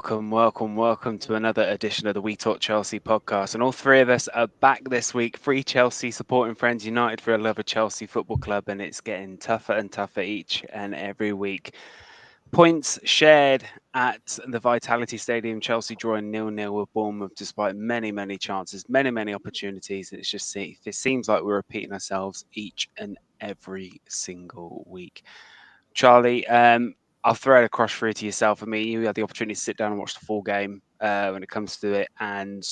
welcome to another edition of the We Talk Chelsea podcast. And all three of us are back this week. Three Chelsea supporting friends united for a love of Chelsea Football Club, and it's getting tougher and tougher each and every week. Points shared at the Vitality Stadium, Chelsea drawing 0-0 with Bournemouth despite many chances, many opportunities. It seems like we're repeating ourselves each and every single week. Charlie, I'll throw it across through to yourself. I mean, you had the opportunity to sit down and watch the full game when it comes to it, and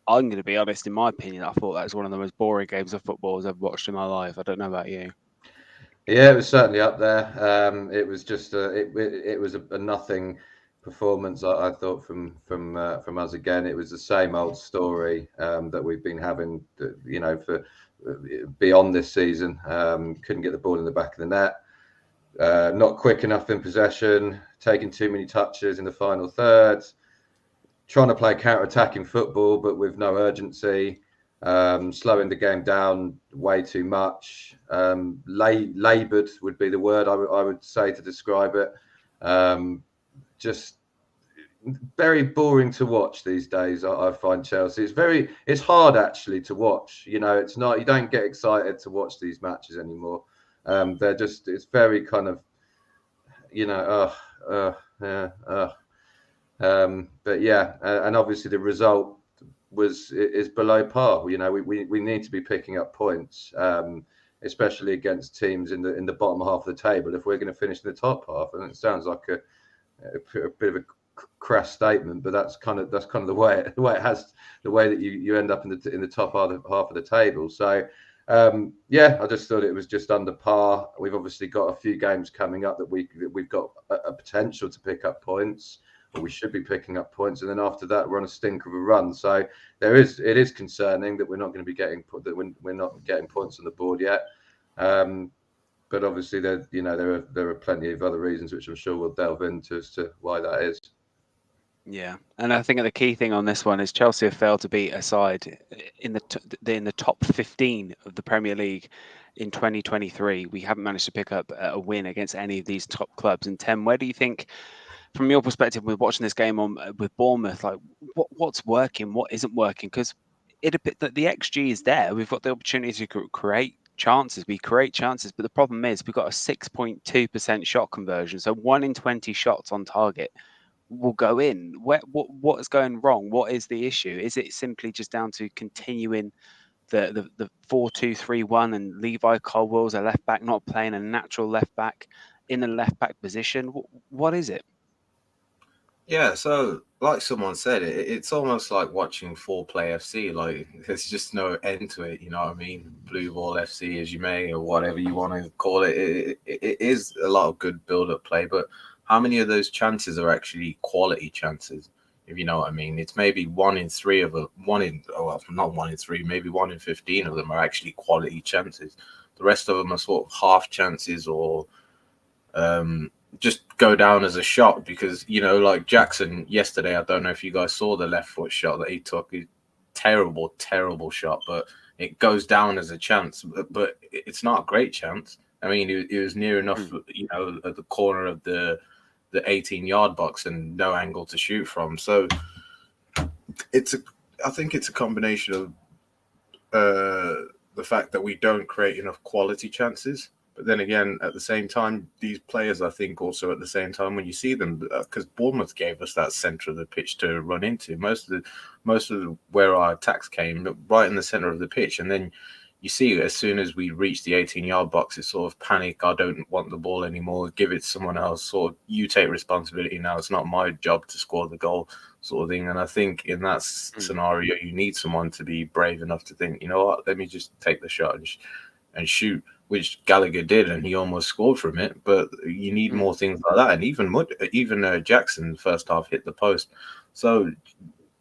I'm going to be honest. In my opinion, I thought that was one of the most boring games of football I've ever watched in my life. I don't know about you. Yeah, it was certainly up there. It was just it was a nothing performance. I thought from us again. It was the same old story that we've been having, for beyond this season. Couldn't get the ball in the back of the net. Not quick enough in possession. Taking too many touches in the final third. Trying to play counter-attacking football, but with no urgency. Slowing the game down way too much. Laboured would be the word I would say to describe it. Just very boring to watch these days. I find Chelsea. It's hard actually to watch. It's not. You don't get excited to watch these matches anymore. It's very kind of, but yeah, and obviously the result is below par. We need to be picking up points, especially against teams in the bottom half of the table if we're going to finish in the top half. And it sounds like a bit of a crass statement, but that's kind of the way that you end up in the top half of the table. So I just thought it was just under par. We've obviously got a few games coming up that we've got a potential to pick up points. Or we should be picking up points, and then after that we're on a stinker of a run. So it is concerning that we're not going to be we're not getting points on the board yet. But obviously there are plenty of other reasons which I'm sure we'll delve into as to why that is. Yeah, and I think the key thing on this one is Chelsea have failed to beat a side in the top 15 of the Premier League in 2023. We haven't managed to pick up a win against any of these top clubs. And Tem, where do you think, from your perspective, we're watching this game on with Bournemouth, like what's working, what isn't working? Because the XG is there. We've got the opportunity to create chances. We create chances, but the problem is we've got a 6.2% shot conversion. So 1 in 20 shots on target will go in. What is going wrong? What is the issue? Is it simply just down to continuing the 4-2-3-1 and Levi Colwell's a left back not playing a natural left back in a left back position? What is it? Yeah, so like someone said, it's almost like watching full play FC. Like there's just no end to it. You know what I mean? Blue ball FC, as you may, or whatever you want to call it. It is a lot of good build-up play, but how many of those chances are actually quality chances? If you know what I mean, it's maybe 1 in 3 of them. Not 1 in 3, maybe 1 in 15 of them are actually quality chances. The rest of them are sort of half chances or just go down as a shot because, like Jackson yesterday, I don't know if you guys saw the left foot shot that he took. Terrible shot, but it goes down as a chance, but it's not a great chance. I mean, it was near enough, at the corner of the 18-yard box and no angle to shoot from. So I think it's a combination of the fact that we don't create enough quality chances. But then again, at the same time, these players, I think also at the same time, when you see them, because Bournemouth gave us that centre of the pitch to run into, most of where our attacks came, right in the centre of the pitch. And then you see, as soon as we reach the 18-yard box, it's sort of panic. I don't want the ball anymore. Give it to someone else. Sort of, you take responsibility now. It's not my job to score the goal, sort of thing. And I think in that scenario, you need someone to be brave enough to think, you know what, let me just take the shot and shoot, which Gallagher did, and he almost scored from it. But you need more things like that. And even Jackson first half hit the post. So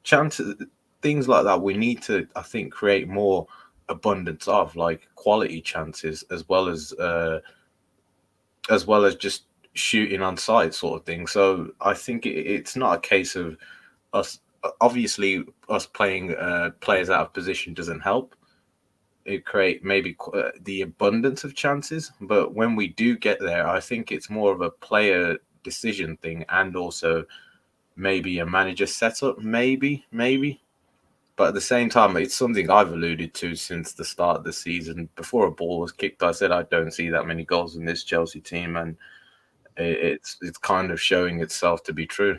chances, things like that, we need to, I think, create more abundance of, like, quality chances as well as just shooting on sight, sort of thing. So I think it's not a case of us. Obviously, us playing players out of position doesn't help. It create maybe the abundance of chances, but when we do get there, I think it's more of a player decision thing, and also maybe a manager setup, maybe. But at the same time, it's something I've alluded to since the start of the season. Before a ball was kicked, I said I don't see that many goals in this Chelsea team, and it's kind of showing itself to be true.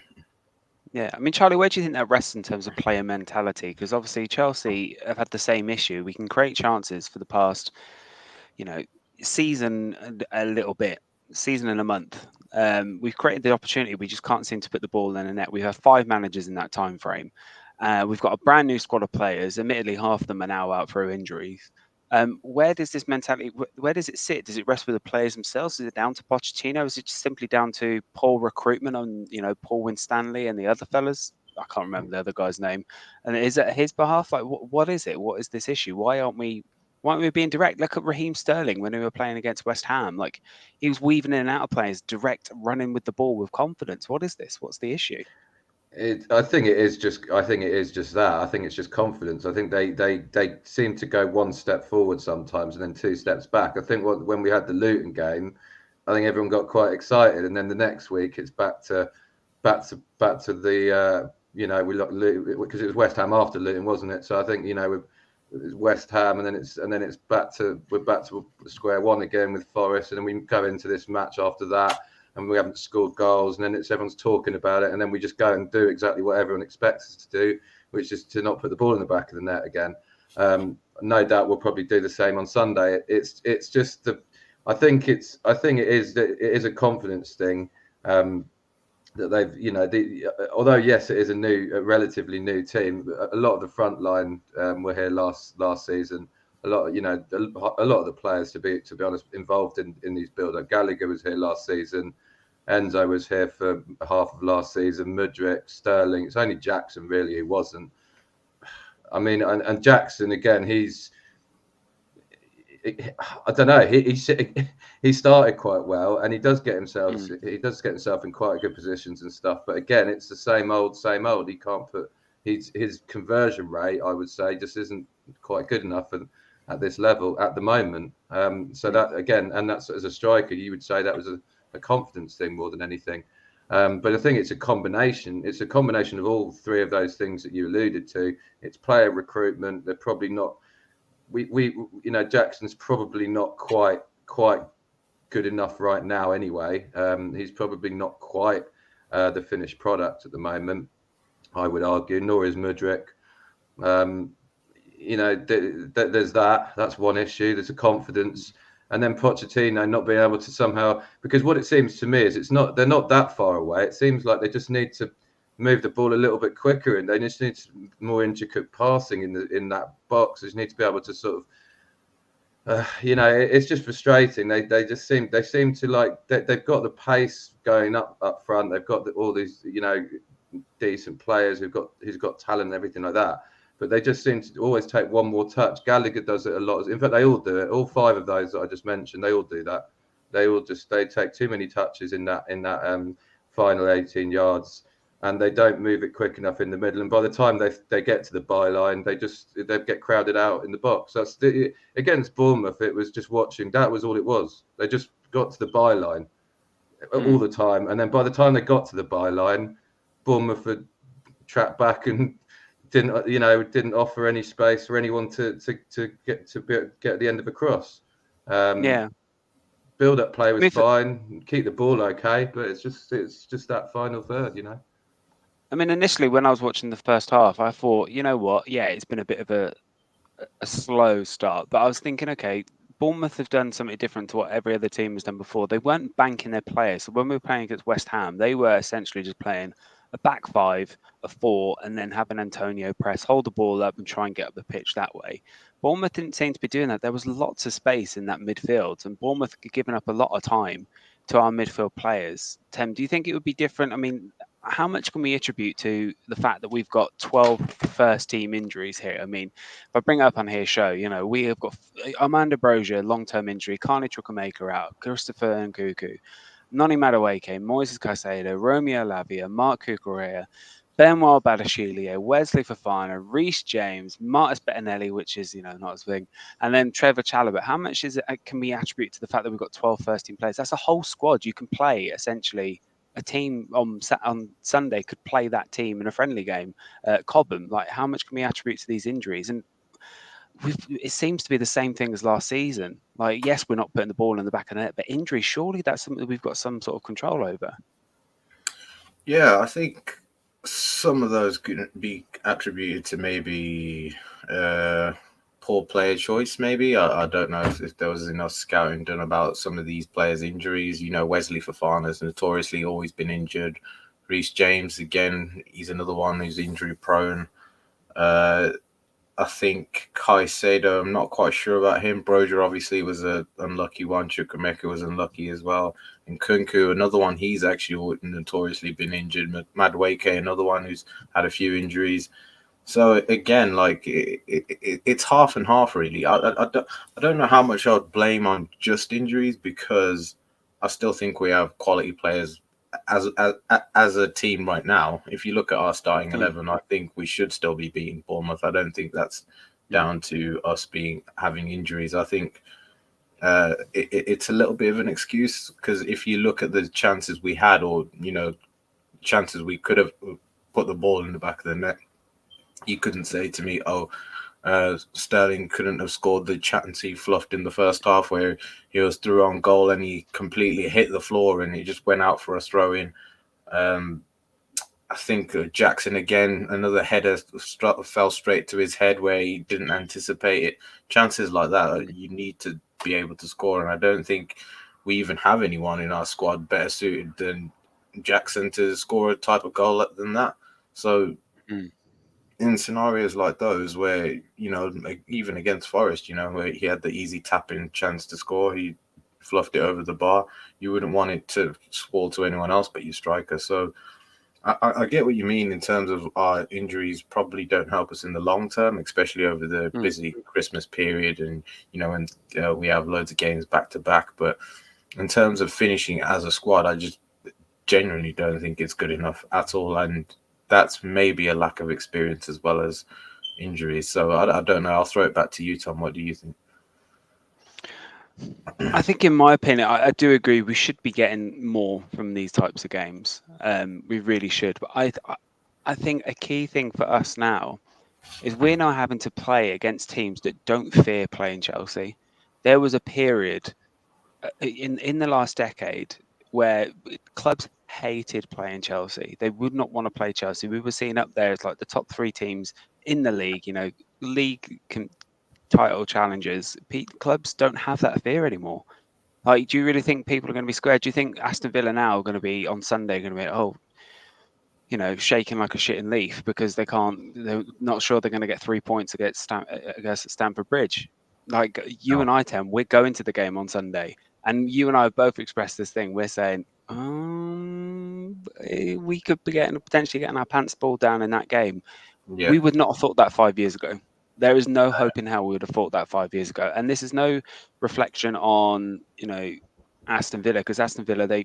Yeah, I mean, Charlie, where do you think that rests in terms of player mentality? Because obviously Chelsea have had the same issue. We can create chances for the past, you know, season and a little bit, season and a month. We've created the opportunity. We just can't seem to put the ball in the net. We have 5 managers in that time frame. We've got a brand new squad of players. Admittedly, half of them are now out through injuries. Where does this mentality? Where does it sit? Does it rest with the players themselves? Is it down to Pochettino? Is it just simply down to poor recruitment on, Paul Winstanley and the other fellas? I can't remember the other guy's name. And is it his behalf? Like, what is it? What is this issue? Why aren't we being direct? Look at Raheem Sterling when we were playing against West Ham. Like, he was weaving in and out of players, direct, running with the ball with confidence. What is this? What's the issue? I think it is just that. I think it's just confidence. I think they seem to go one step forward sometimes and then 2 steps back. I think when we had the Luton game, I think everyone got quite excited, and then the next week it's back to the we look Luton because it was West Ham after Luton, wasn't it? So I think it's West Ham, and then it's back to square one again with Forest, and then we go into this match after that, and we haven't scored goals, and then everyone's talking about it, and then we just go and do exactly what everyone expects us to do, which is to not put the ball in the back of the net again. No doubt we'll probably do the same on Sunday. It's just I think it is a confidence thing. That they've, although yes, it is a relatively new team. A lot of the front line were here last season. A lot of the players, to be honest, involved in these build-up. Gallagher was here last season. Enzo was here for half of last season. Mudryk, Sterling. It's only Jackson really who wasn't. I mean, and Jackson again. I don't know. He started quite well, and he does get himself in quite good positions and stuff. But again, it's the same old. He can't put his conversion rate, I would say, just isn't quite good enough at this level at the moment. So that again, and that's as a striker, you would say that was a confidence thing more than anything. But I think it's a combination. It's a combination of all 3 of those things that you alluded to. It's player recruitment. They're probably not. Jackson's probably not quite good enough right now. Anyway, he's probably not quite the finished product at the moment, I would argue. Nor is Mudryk. There's that. That's one issue. There's a confidence, and then Pochettino not being able to somehow, because what it seems to me is they're not that far away. It seems like they just need to move the ball a little bit quicker, and they just need more intricate passing in that box. They just need to be able to sort of, it's just frustrating. They seem to like they've got the pace going up front. They've got all these decent players who's got talent and everything like that. But they just seem to always take one more touch. Gallagher does it a lot. In fact, they all do it. All 5 of those that I just mentioned, they all do that. They take too many touches in that final 18 yards. And they don't move it quick enough in the middle. And by the time they get to the byline, they get crowded out in the box. Against Bournemouth, it was just watching. That was all it was. They just got to the byline all the time. And then by the time they got to the byline, Bournemouth had tracked back and didn't offer any space for anyone to get at the end of a cross. Build-up play was fine. Keep the ball okay, but it's just that final third, I mean, initially when I was watching the first half, I thought, you know what? Yeah, it's been a bit of a slow start. But I was thinking, okay, Bournemouth have done something different to what every other team has done before. They weren't banking their players. So when we were playing against West Ham, they were essentially just playing a back 5, a 4, and then having Antonio press, hold the ball up and try and get up the pitch that way. Bournemouth didn't seem to be doing that. There was lots of space in that midfield, and Bournemouth had given up a lot of time to our midfield players. Tim, do you think it would be different? I mean, how much can we attribute to the fact that we've got 12 first-team injuries here? I mean, if I bring it up on here show, we have got Armando Broja, long-term injury, Carney Chukwuemeka out, Christopher Nkunku, Noni Madueke, Moises Caicedo, Romeo Lavia, Mark Cucurella, Benoit Badiashile, Wesley Fofana, Reece James, Martis Bettinelli, which is, not as big, and then Trevor Chalobah. How much can we attribute to the fact that we've got 12 first-team players? That's a whole squad you can play, essentially, a team on Sunday could play that team in a friendly game at Cobham. Like, how much can we attribute to these injuries? And it seems to be the same thing as last season. Like, yes, we're not putting the ball in the back of the net, but injuries, surely that's something that we've got some sort of control over. Yeah, I think some of those could be attributed to maybe poor player choice. Maybe I don't know if there was enough scouting done about some of these players' injuries. You know, Wesley Fofana's notoriously always been injured. Reece James, again, he's another one who's injury prone. Uh, I think Caicedo, I'm not quite sure about him. Brozier obviously was a unlucky one. Chukwuemeka was unlucky as well. And Kunku, another one, he's actually notoriously been injured. Madueke, another one who's had a few injuries. So again, like it's half and half really. I don't know how much I would blame on just injuries because I still think we have quality players as a team right now. If you look at our starting 11, I think we should still be beating Bournemouth. I don't think that's down to us having injuries. I think it's a little bit of an excuse because if you look at the chances we had, or chances we could have put the ball in the back of the net, you couldn't say to me, Sterling couldn't have scored the chance he fluffed in the first half where he was through on goal and he completely hit the floor and he just went out for a throw in. I think Jackson, again, another header fell straight to his head where he didn't anticipate it. Chances like that, you need to be able to score. And I don't think we even have anyone in our squad better suited than Jackson to score a type of goal than that. So in scenarios like those where, even against Forest, where he had the easy tap-in chance to score, he fluffed it over the bar. You wouldn't want it to fall to anyone else but your striker. So I get what you mean in terms of our injuries probably don't help us in the long term, especially over the busy Christmas period and, when we have loads of games back to back. But in terms of finishing as a squad, I just genuinely don't think it's good enough at all. And that's maybe a lack of experience as well as injuries. So I don't know. I'll throw it back to you, Tom. What do you think? I think, in my opinion, I do agree we should be getting more from these types of games. We really should. But I think a key thing for us now is we're now having to play against teams that don't fear playing Chelsea. There was a period in the last decade where clubs hated playing Chelsea. They would not want to play Chelsea. We were seen up there as like the top 3 teams in the league, title challengers. Clubs don't have that fear anymore. Like, do you really think people are going to be scared? Do you think Aston Villa now are going to be on Sunday going to be shaking like a shitting leaf because they're not sure they're going to get 3 points against Stamford Bridge? Like, you and I, Tim, we're going to the game on Sunday, and you and I have both expressed this thing. We're saying we could be potentially getting our pants pulled down in that game. Yeah. We would not have thought that 5 years ago. There is no hope in hell we would have thought that 5 years ago. And this is no reflection on, Aston Villa, because Aston Villa, they've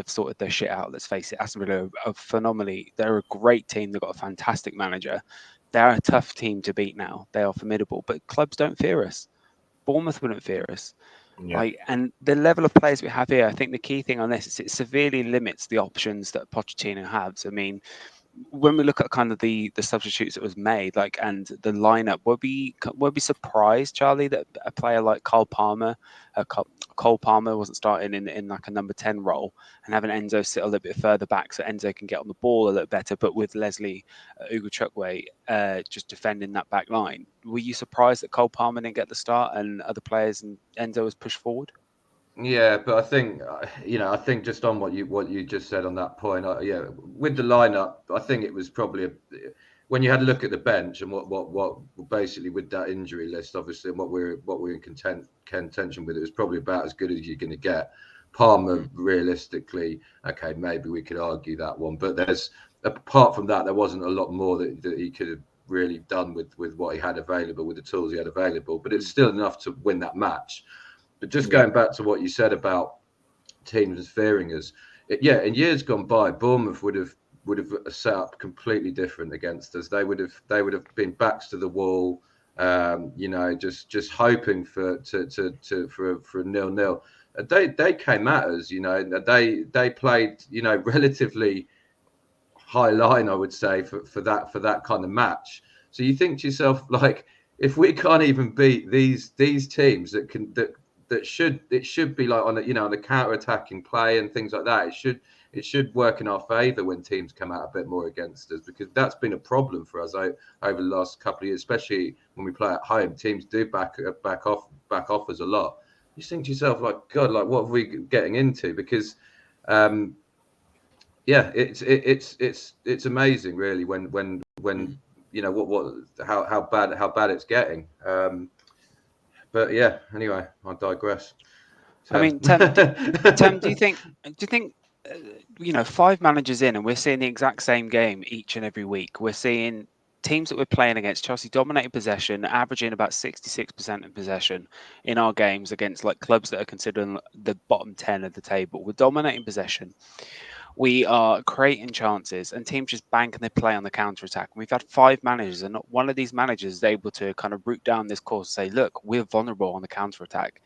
sorted their shit out. Let's face it. Aston Villa are phenomenally. They're a great team. They've got a fantastic manager. They're a tough team to beat now. They are formidable, but clubs don't fear us. Bournemouth wouldn't fear us. Yeah. And the level of players we have here, I think the key thing on this is it severely limits the options that Pochettino has. I mean, when we look at kind of the substitutes that was made, and the lineup, were we surprised, Charlie, that a player like Cole Palmer wasn't starting in like a number 10 role and having Enzo sit a little bit further back so Enzo can get on the ball a little better, but with Leslie Ugochukwu just defending that back line? Were you surprised that Cole Palmer didn't get the start and other players and Enzo was pushed forward? Yeah, but I think I think just on what you just said on that point, with the lineup, I think it was probably when you had a look at the bench and what basically with that injury list, obviously, and what we're in contention with, it was probably about as good as you're going to get. Palmer, realistically, okay, maybe we could argue that one, but apart from that, there wasn't a lot more that he could have really done with what he had available, with the tools he had available. But it's still enough to win that match. But just going back to what you said about teams fearing us, in years gone by, Bournemouth would have set up completely different against us. They would have been backs to the wall. just hoping for a 0-0. They came at us, they played, relatively high line, I would say, for that kind of match. So you think to yourself, like, if we can't even beat these teams that should be like on the counter attacking play and things like that, it should work in our favour when teams come out a bit more against us, because that's been a problem for us over the last couple of years, especially when we play at home. Teams do back off us a lot. You think to yourself, like, God, like, what are we getting into? Because it's amazing, really, when how bad it's getting. But yeah, anyway, I digress. I mean, Tem, do you think 5 managers in, and we're seeing the exact same game each and every week? We're seeing teams that we're playing against, Chelsea dominating possession, averaging about 66% in possession in our games against like clubs that are considered the bottom 10 of the table. We're dominating possession. We are creating chances, and teams just bank and they play on the counter attack. We've had 5 managers, and not one of these managers is able to kind of root down this course and say, look, we're vulnerable on the counter attack.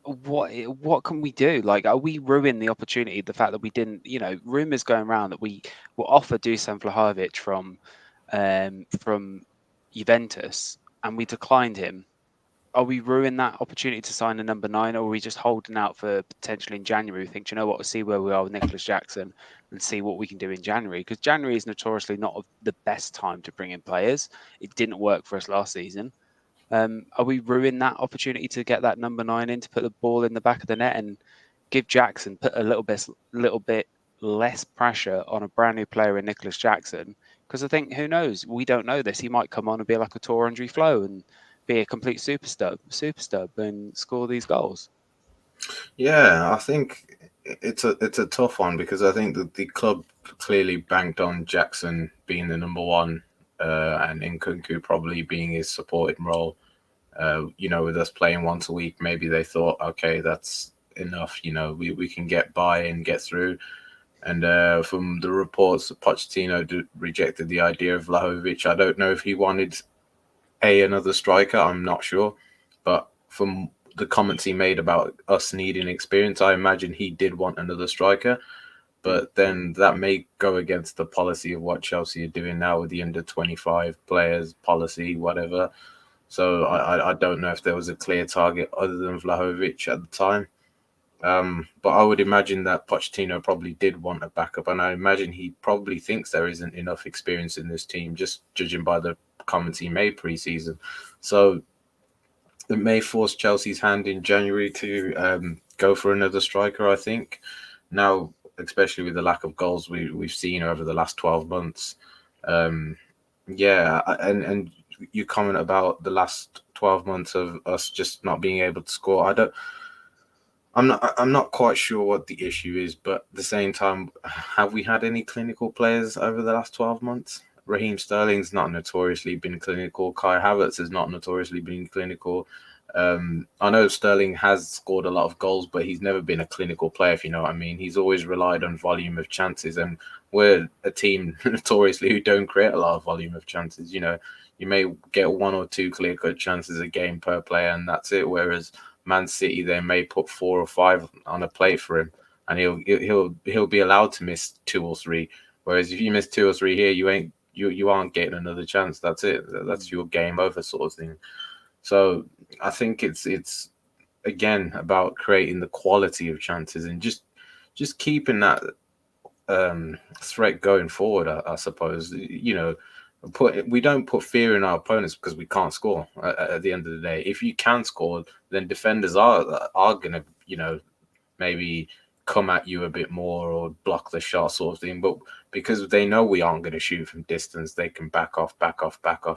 What can we do? Like, are we ruining the opportunity? The fact that we didn't, rumors going around that we were offered Dusan Vlahovic from Juventus, and we declined him. Are we ruining that opportunity to sign a number 9, or are we just holding out for potentially in January? We think, you know what, we'll see where we are with Nicolas Jackson and see what we can do in January, because January is notoriously not the best time to bring in players. It didn't work for us last season. Are we ruining that opportunity to get that number 9 in, to put the ball in the back of the net and give Jackson, put a little bit less pressure on a brand new player in Nicolas Jackson? Because I think, who knows? We don't know this. He might come on and be like a Tor Andre Flo and be a complete super stub and score these goals. Yeah, I think it's a tough one, because I think that the club clearly banked on Jackson being the number 1, and Nkunku probably being his supporting role. With us playing once a week, maybe they thought, okay, that's enough. We can get by and get through. And from the reports, Pochettino rejected the idea of Vlahovic. I don't know if he wanted another striker. I'm not sure, but from the comments he made about us needing experience, I imagine he did want another striker. But then that may go against the policy of what Chelsea are doing now with the under 25 players policy, whatever. So I don't know if there was a clear target other than Vlahovic at the time. But I would imagine that Pochettino probably did want a backup, and I imagine he probably thinks there isn't enough experience in this team, just judging by the comments he made pre-season. So it may force Chelsea's hand in January to go for another striker, I think. Now, especially with the lack of goals we've seen over the last 12 months. And you comment about the last 12 months of us just not being able to score. I'm not quite sure what the issue is, but at the same time, have we had any clinical players over the last 12 months? Raheem Sterling's not notoriously been clinical. Kai Havertz has not notoriously been clinical. I know Sterling has scored a lot of goals, but he's never been a clinical player, if you know what I mean. He's always relied on volume of chances, and we're a team notoriously who don't create a lot of volume of chances. You may get 1 or 2 clear-cut chances a game per player, and that's it. Whereas Man City, they may put 4 or 5 on a plate for him, and he'll be allowed to miss 2 or 3. Whereas if you miss 2 or 3 here, you aren't getting another chance. That's it. That's your game over, sort of thing. So I think it's again about creating the quality of chances and just keeping that threat going forward. I suppose we don't put fear in our opponents because we can't score. At the end of the day, if you can score, then defenders are going to maybe come at you a bit more or block the shot, sort of thing. But because they know we aren't going to shoot from distance, they can back off,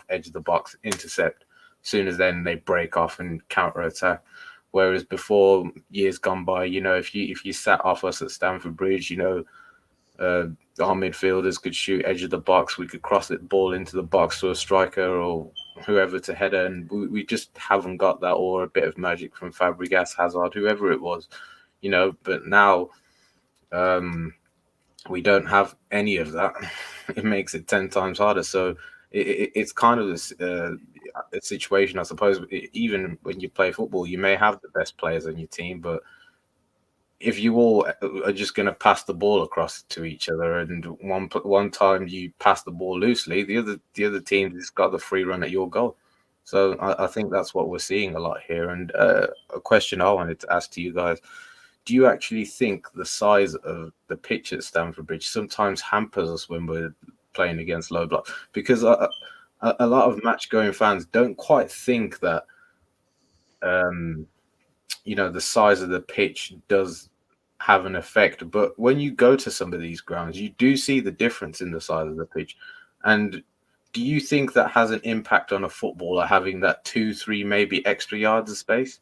edge of the box, intercept. Soon as then they break off and counter attack. Whereas before, years gone by, if you sat off us at Stamford Bridge, our midfielders could shoot edge of the box. We could cross the ball into the box to a striker or whoever to header, and we just haven't got that, or a bit of magic from Fabregas, Hazard, whoever it was, But now we don't have any of that. It makes it 10 times harder. So it's kind of this a situation, I suppose. Even when you play football, you may have the best players on your team, but if you all are just going to pass the ball across to each other, and one time you pass the ball loosely, the other team has got the free run at your goal. So I think that's what we're seeing a lot here. And a question I wanted to ask to you guys: do you actually think the size of the pitch at Stamford Bridge sometimes hampers us when we're playing against low blocks? Because a lot of match-going fans don't quite think that the size of the pitch does have an effect. But when you go to some of these grounds, you do see the difference in the size of the pitch. And do you think that has an impact on a footballer having that 2-3 maybe extra yards of space?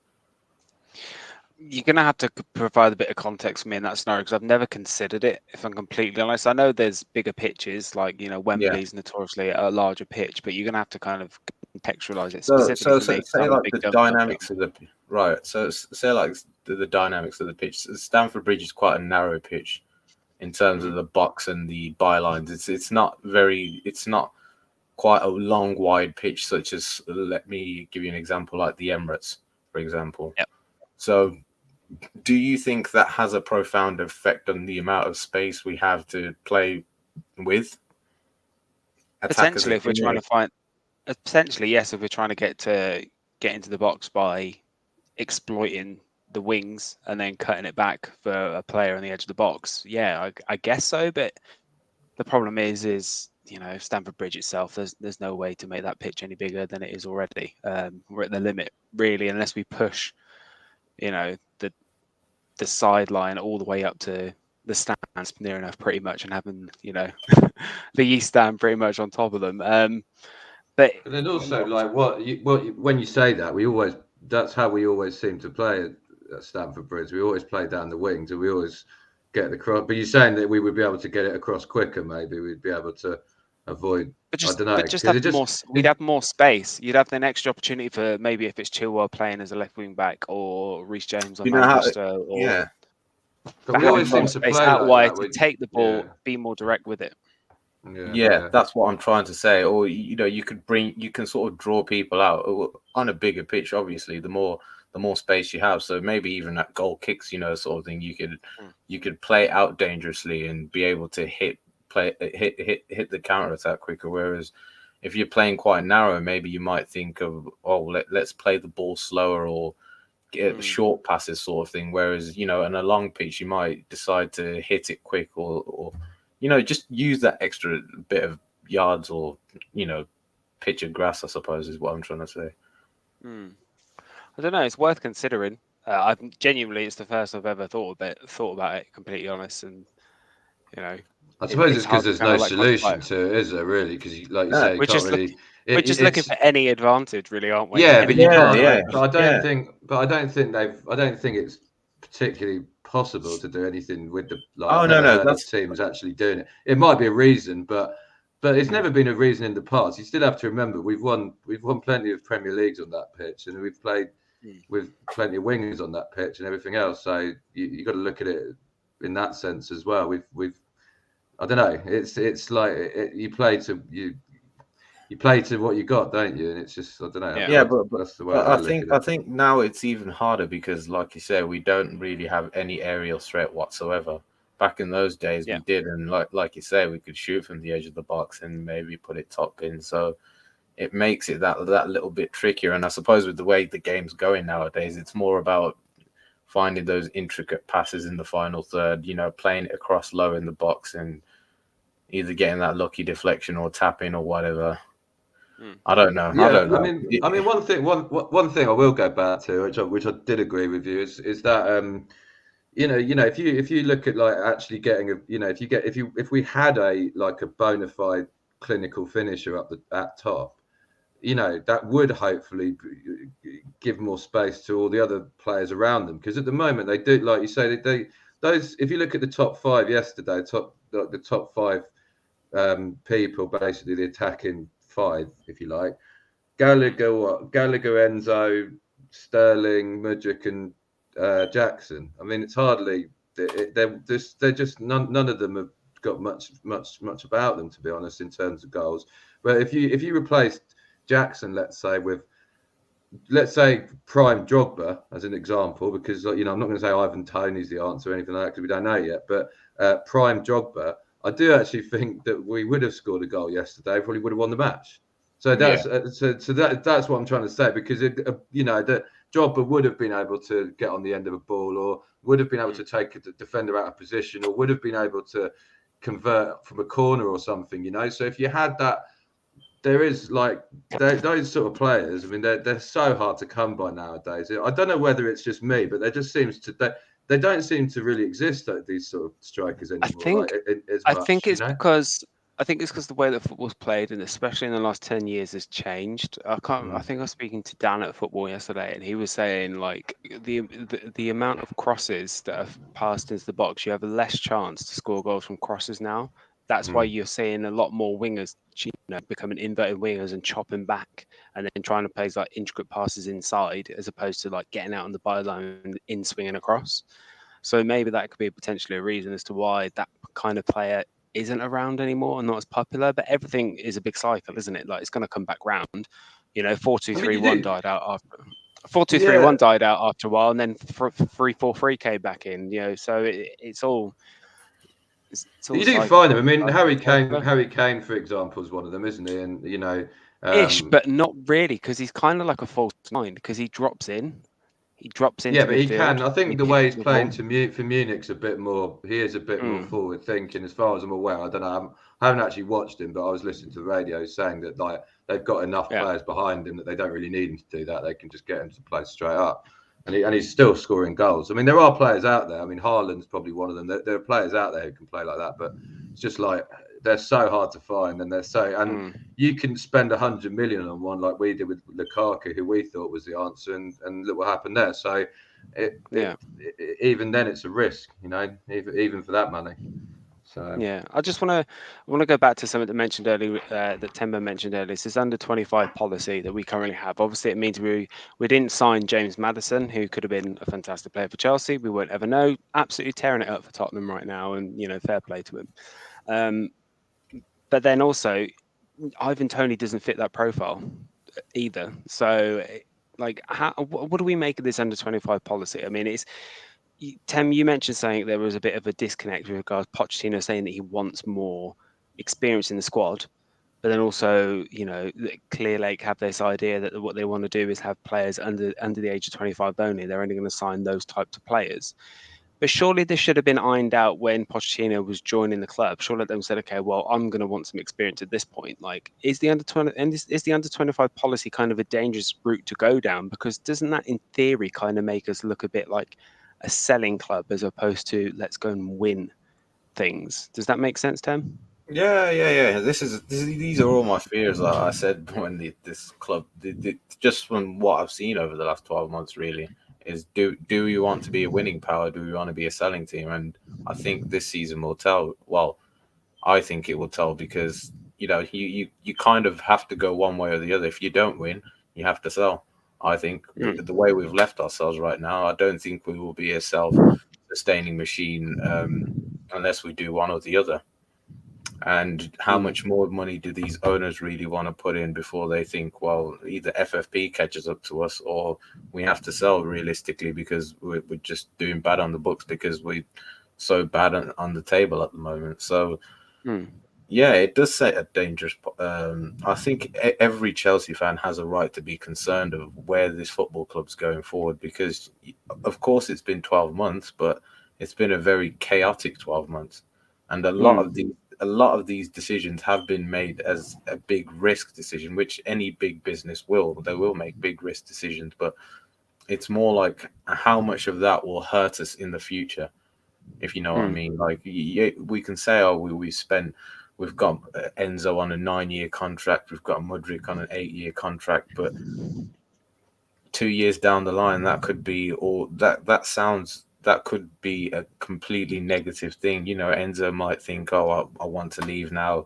You're going to have to provide a bit of context for me in that scenario, because I've never considered it, if I'm completely honest. I know there's bigger pitches, like, Wembley's notoriously a larger pitch, but you're going to have to kind of contextualize it specifically for me. Say like the dynamics of the right. So say like the dynamics of the pitch. Stamford Bridge is quite a narrow pitch in terms of the box and the bylines. It's not quite a long wide pitch, such as, let me give you an example, like the Emirates, for example. Yep. So do you think that has a profound effect on the amount of space we have to play with? Potentially, if we're trying to find, potentially, yes, if we're trying to get into the box by exploiting the wings and then cutting it back for a player on the edge of the box, yeah, I guess so. But the problem is Stamford Bridge itself, there's no way to make that pitch any bigger than it is already. We're at the limit, really, unless we push the sideline all the way up to the stands near enough, pretty much, and having the East Stand pretty much on top of them. But then also, like, when you say that, that's how we always seem to play at Stamford Bridge. We always play down the wings, and we always get the cross. But you're saying that we would be able to get it across quicker? Maybe we'd be able to avoid. I don't know. We'd have more space. You'd have an extra opportunity for maybe if it's Chilwell playing as a left wing back, or Reece James on Manchester, But we always seem to play out wide like that. To take the ball, be more direct with it. Yeah, that's what I'm trying to say. Or you can sort of draw people out on a bigger pitch. Obviously, the more space you have. So maybe even at goal kicks, sort of thing, you could play out dangerously and be able to hit the counter attack quicker. Whereas if you're playing quite narrow, maybe you might think of, let's play the ball slower or get short passes, sort of thing. Whereas in a long pitch, you might decide to hit it quick or just use that extra bit of yards or pitch of grass, I suppose, is what I'm trying to say. I don't know. It's worth considering. It's the first I've ever thought about it. Completely honest, and I suppose it's because there's no solution to it, is there? Really, because like you say, we're just looking for any advantage, really, aren't we? Yeah, but you can't. But I don't think it's particularly possible to do anything with the that's teams actually doing it. It might be a reason, but it's never been a reason in the past. You still have to remember we've won plenty of Premier Leagues on that pitch, and we've played with plenty of wingers on that pitch and everything else. So you got to look at it in that sense as well. We've I don't know. It's like you play to what you got, don't you? And it's just, I don't know. Yeah, but that's the way I think now it's even harder because, like you said, we don't really have any aerial threat whatsoever. Back in those days, we did, and like you say, we could shoot from the edge of the box and maybe put it top in. So it makes it that little bit trickier. And I suppose with the way the game's going nowadays, it's more about finding those intricate passes in the final third, playing it across low in the box and either getting that lucky deflection or tapping or whatever. I don't know. Yeah, I don't know. I mean, one thing I will go back to, which I did agree with you, is that if you look at like actually getting if we had a bona fide clinical finisher at top, that would hopefully give more space to all the other players around them, because at the moment they do, like you say, those if you look at the top five yesterday, the top five people, basically the attacking five, if you like, Gallagher, Enzo, Sterling, Mudryk, and Jackson. I mean, it's hardly they're just none of them are got much about them, to be honest, in terms of goals. But if you replaced Jackson, let's say prime Drogba as an example, because I'm not going to say Ivan Toney's the answer or anything like that because we don't know yet. But prime Drogba, I do actually think that we would have scored a goal yesterday. Probably would have won the match. So that's that's what I'm trying to say, because that Drogba would have been able to get on the end of a ball, or would have been able to take a defender out of position, or would have been able to convert from a corner or something. So if you had that. There is those sort of players. I mean, they're so hard to come by nowadays. I don't know whether it's just me, but there just seems to they don't seem to really exist, these sort of strikers anymore. I think it's because the way that football's played, and especially in the last 10 years, has changed. I think I was speaking to Dan at football yesterday, and he was saying like the amount of crosses that have passed into the box, you have a less chance to score goals from crosses now. That's why you're seeing a lot more wingers, becoming inverted wingers and chopping back, and then trying to play like intricate passes inside, as opposed to like getting out on the byline and in swinging across. So maybe that could be potentially a reason as to why that kind of player isn't around anymore and not as popular. But everything is a big cycle, isn't it? Like it's going to come back round. 4-2-3-1 died out after. 4-2-3-1 died out after a while, and then 3-4-3 came back in. So it's all. You do find them. I mean, Harry Kane, for example, is one of them, isn't he? And ish, but not really, because he's kind of like a false nine, because he drops in. He drops into but he can. I think the way he's playing for Munich's a bit more. He is a bit more forward thinking, as far as I'm aware. I don't know. I haven't actually watched him, but I was listening to the radio saying that they've got enough players behind him that they don't really need him to do that. They can just get him to play straight up, and he's still scoring goals. I mean, there are players out there. I mean, Haaland's probably one of them. There are players out there who can play like that, but it's just like they're so hard to find, and you can spend 100 million on one like we did with Lukaku, who we thought was the answer, and look what happened there. So even then, it's a risk, even for that money. So I just want to go back to something that mentioned earlier, that Temba mentioned earlier. It's this under 25 policy that we currently have. Obviously, it means we didn't sign James Maddison, who could have been a fantastic player for Chelsea. We won't ever know. Absolutely tearing it up for Tottenham right now, and fair play to him. But then also, Ivan Toney doesn't fit that profile either. So, what do we make of this under 25 policy? I mean, Tem, you mentioned saying there was a bit of a disconnect with regards to Pochettino saying that he wants more experience in the squad, but then also, Clear Lake have this idea that what they want to do is have players under the age of 25 only. They're only going to sign those types of players. But surely this should have been ironed out when Pochettino was joining the club. Surely they said, okay, well, I'm going to want some experience at this point. Like, is the under 25 policy kind of a dangerous route to go down? Because doesn't that, in theory, kind of make us look a bit like a selling club as opposed to let's go and win things? Does that make sense, Tim? Yeah. These are all my fears. Like I said, when this club, just from what I've seen over the last 12 months, really. Is do you want to be a winning power? Do you want to be a selling team? And I think this season will tell. Well, I think it will tell, because you kind of have to go one way or the other. If you don't win, you have to sell. I think the way we've left ourselves right now, I don't think we will be a self-sustaining machine unless we do one or the other. And how much more money do these owners really want to put in before they think, well, either FFP catches up to us or we have to sell realistically, because we're just doing bad on the books because we're so bad on the table at the moment. So, it does set a dangerous... I think every Chelsea fan has a right to be concerned of where this football club's going forward, because, of course, it's been 12 months, but it's been a very chaotic 12 months. And a lot of these decisions have been made as a big risk decision, which any big business will. They will make big risk decisions, but it's more like how much of that will hurt us in the future, if you know what I mean. Like, we can say, we've got Enzo on a 9-year contract, we've got Mudryk on an 8-year contract, but 2 years down the line, that could be all that could be a completely negative thing. Enzo might think, I want to leave now.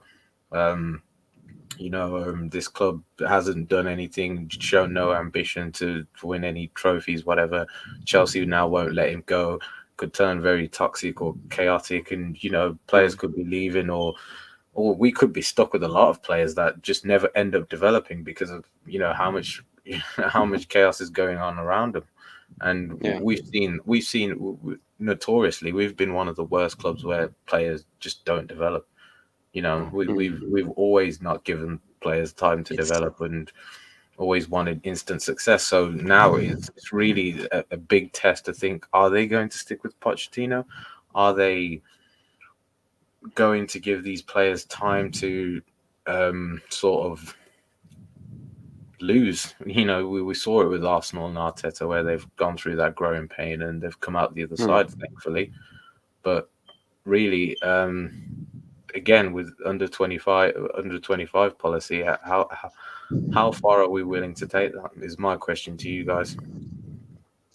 This club hasn't done anything, shown no ambition to win any trophies, whatever. Chelsea now won't let him go. could turn very toxic or chaotic, and players could be leaving, or we could be stuck with a lot of players that just never end up developing because of how much how much chaos is going on around them. And we've seen notoriously, we've been one of the worst clubs where players just don't develop. We've always not given players time to develop and always wanted instant success. So now it's really a big test to think: are they going to stick with Pochettino? Are they going to give these players time to sort of lose? We saw it with Arsenal and Arteta, where they've gone through that growing pain and they've come out the other side, thankfully. But really, again, with under 25 policy, how far are we willing to take that? Is my question to you guys.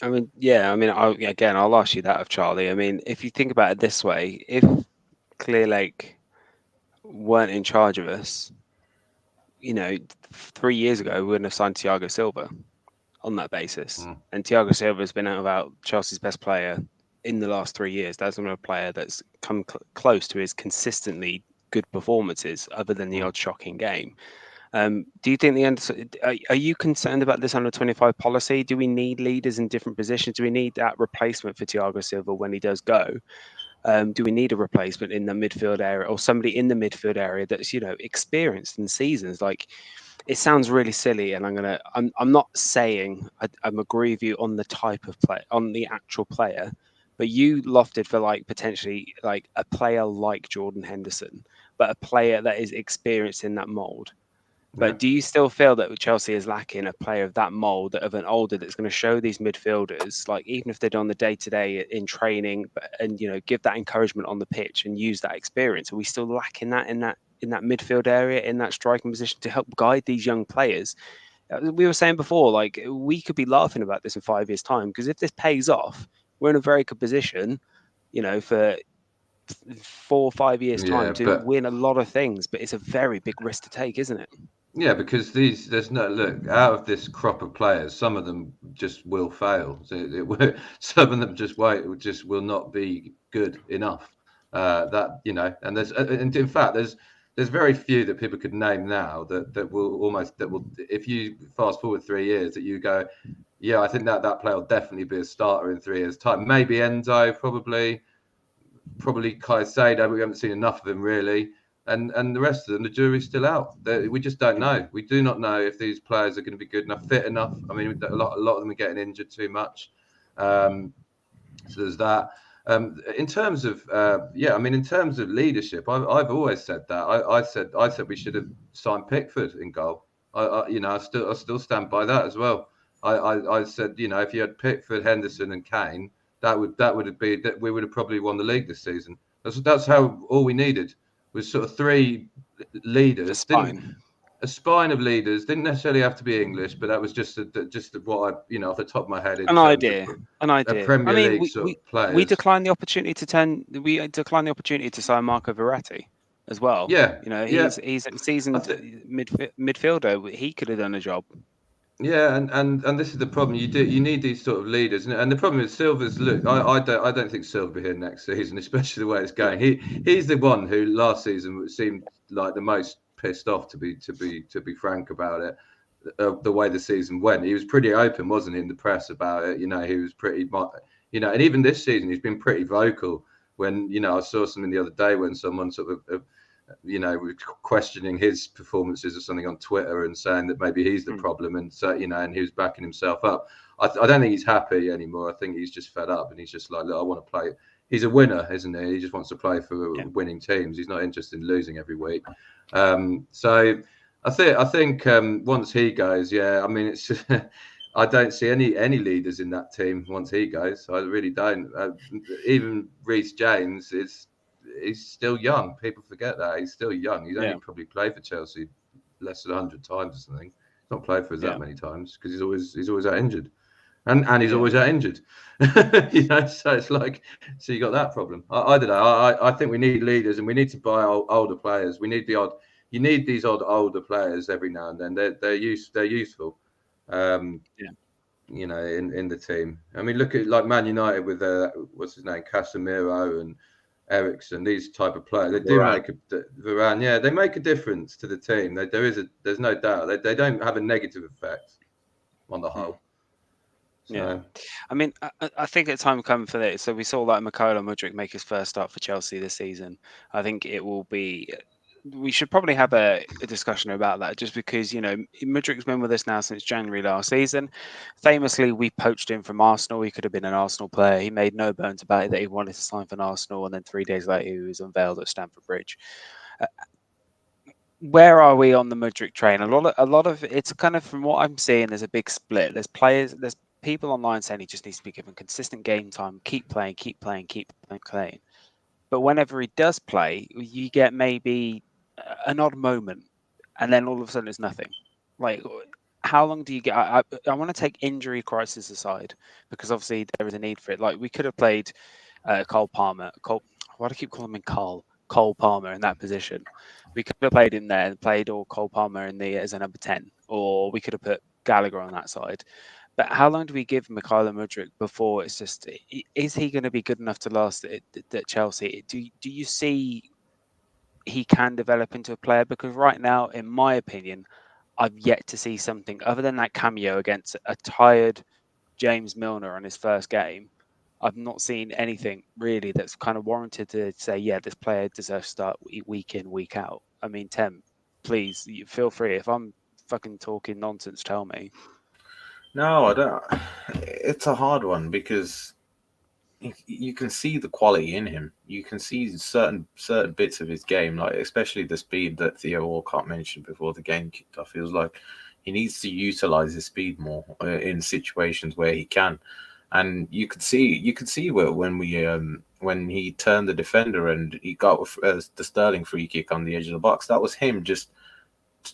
I mean, I'll ask you that of Charlie. I mean, if you think about it this way, if Clear Lake weren't in charge of us, 3 years ago, we wouldn't have signed Thiago Silva on that basis. And Thiago Silva has been about Chelsea's best player in the last 3 years. That's not a player that's come close to his consistently good performances, other than the odd shocking game. Do you think are you concerned about this under 25 policy? Do we need leaders in different positions? Do we need that replacement for Thiago Silva when he does go? Do we need a replacement in the midfield area, or somebody in the midfield area that's experienced in seasons? Like, it sounds really silly, and I'm not saying I'm agree with you on the type of play, on the actual player, but you lofted for potentially a player like Jordan Henderson, but a player that is experienced in that mold. But do you still feel that Chelsea is lacking a player of that mould, of an older, that's going to show these midfielders, even if they're on the day-to-day in training, and give that encouragement on the pitch and use that experience? Are we still lacking that in that midfield area, in that striking position, to help guide these young players? We were saying before, we could be laughing about this in 5 years' time, because if this pays off, we're in a very good position, for 4 or 5 years' time to win a lot of things. But it's a very big risk to take, isn't it? Yeah, because there's no look out of this crop of players. Some of them just will fail. So some of them just will not be good enough. And in fact, there's very few that people could name now that will, if you fast forward 3 years, that you go, yeah, I think that player will definitely be a starter in 3 years' time. Maybe Enzo, probably Caicedo, but we haven't seen enough of him really. And the rest of them, the jury's still out. We just don't know. We do not know if these players are going to be good enough, fit enough. I mean, a lot of them are getting injured too much. So there's that. In terms of in terms of leadership, I've always said that. I said we should have signed Pickford in goal. I still stand by that as well. I said, if you had Pickford, Henderson, and Kane, that would have been that we would have probably won the league this season. That's how all we needed was sort of 3 leaders. A spine of leaders. Didn't necessarily have to be English, but that was just what I, off the top of my head. An idea. A Premier League sort of players. We declined the opportunity to sign Marco Verratti as well. Yeah. He's a seasoned midfielder. He could have done a job. Yeah, and this is the problem. You need these sort of leaders, and the problem is Silva's. Look, I don't think Silva will be here next season, especially the way it's going. He's the one who last season seemed like the most pissed off, to be frank about it. The way the season went, he was pretty open, wasn't he, in the press about it? He was pretty, and even this season he's been pretty vocal. When I saw something the other day when someone sort of questioning his performances or something on Twitter and saying that maybe he's the problem, and so and he was backing himself up. I don't think he's happy anymore. I think he's just fed up, and he's just like, look, I want to play. He's a winner, isn't he? He just wants to play for winning teams. He's not interested in losing every week. So I think once he goes, I mean, it's I don't see any leaders in that team once he goes. I really don't. Even Reece James he's still young. People forget that he's still young. He's only probably played for Chelsea less than 100 times or something. He's not played for us that many times because he's always out injured, and he's always out injured. So it's like, so you got that problem. I don't know. I think we need leaders, and we need to buy older players. We need you need these older players every now and then. They're useful. in the team. I mean, look at like Man United with what's his name, Casemiro and Ericsson, these type of players. They do Varane. make Varane, yeah, they make a difference to the team. There's no doubt. They don't have a negative effect on the whole. Yeah, So I mean, I think it's time coming for this. So we saw like Nicolas Mudryk make his first start for Chelsea this season. I think it will be. We should probably have a discussion about that, just because Mudryk's been with us now since January last season. Famously, we poached him from Arsenal. He could have been an Arsenal player. He made no bones about it that he wanted to sign for Arsenal, and then 3 days later, he was unveiled at Stamford Bridge. Where are we on the Mudryk train? A lot of it's kind of, from what I'm seeing, there's a big split. There's people online saying he just needs to be given consistent game time, keep playing, keep playing, keep playing. But whenever he does play, you get maybe an odd moment, and then all of a sudden it's nothing. Like, how long do you get? I want to take injury crisis aside, because obviously there is a need for it. Like, we could have played Cole Palmer. Why do I keep calling him Cole? Cole Palmer in that position. We could have played him there and played or Cole Palmer as a number 10, or we could have put Gallagher on that side. But how long do we give Mykhailo Mudryk before it's just, is he going to be good enough to last at Chelsea? Do you see he can develop into a player? Because right now, in my opinion, I've yet to see something other than that cameo against a tired James Milner on his first game. I've not seen anything really that's kind of warranted to say, yeah, this player deserves to start week in, week out. I mean, Tem, please feel free. If I'm fucking talking nonsense, tell me. No, I don't. It's a hard one because you can see the quality in him. You can see certain bits of his game, like especially the speed that Theo Walcott mentioned before the game kicked off. Feels like he needs to utilize his speed more in situations where he can. And you could see where when he turned the defender and he got the Sterling free kick on the edge of the box. That was him just